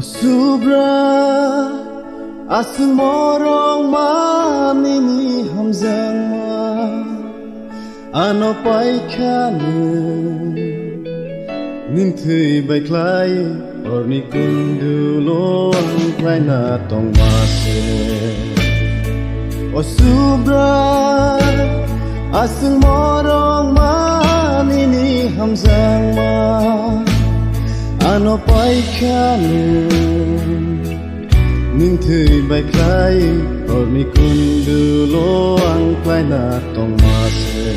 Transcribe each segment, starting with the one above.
Subrai aswk Morokma nini hamjang ma ano paikanu nintui baiklai orni kundulo angklai na tong mase Subrai aswk Morokma nini hamjang ma ano paikanu nintui baiklai orni kundulo angklai na tong mase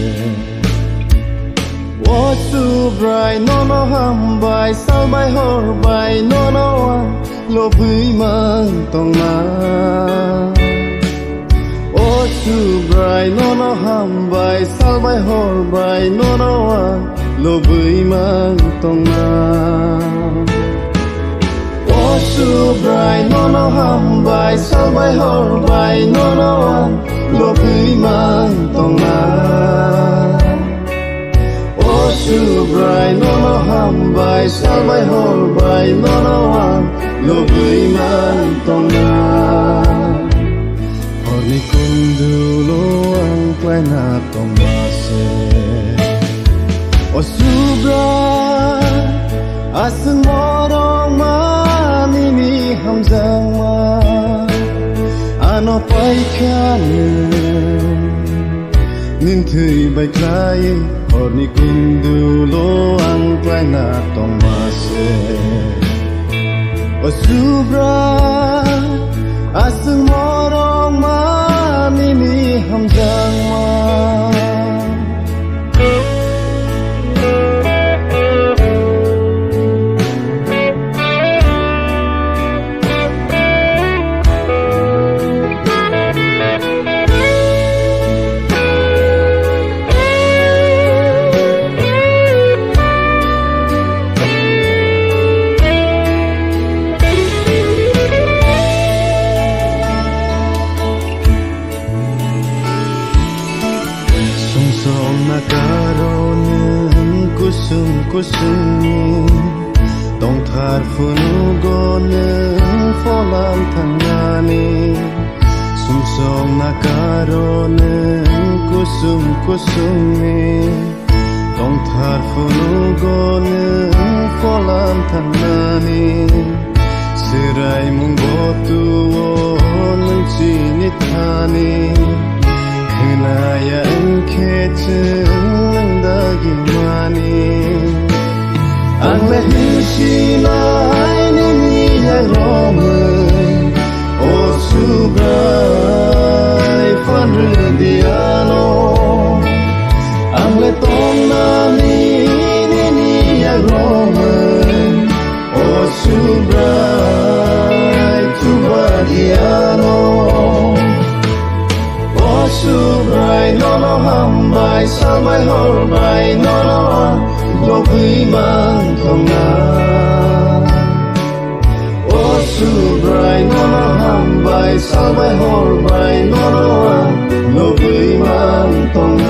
Subrai nono hambai salbai horbai nono lobui mang tong na Subrai nono hambai salbai horbai nono lobui mang tong na Subrai nono hambai salbai horbai nono lobui mang tong na Subrai nono hambai salbai horbai nono lobui mang tong na Orni kundulo angklai na tong mase Subrai aswk Morokma nini hamjang ma ano paikanu nintui baiklai orni kundulo angklai na tong mase Subrai aswk Morokma nini hamjang ma kusum kusumi tong thar funu gone folam thangani sumsong nakarone kusum kusumi tong thar funu gone folam thangani sirai mungbotu nunchi nithani Khnaya khecheng dagi mani Angle hisilai nini yarome Subrai fanru diano Angle tonami nini yarome Subrai tuba diano Subrai nono hambai salbai horbai nono lobui mang tong na Subrai nono hambai salbai horbai nono lobui mang tong na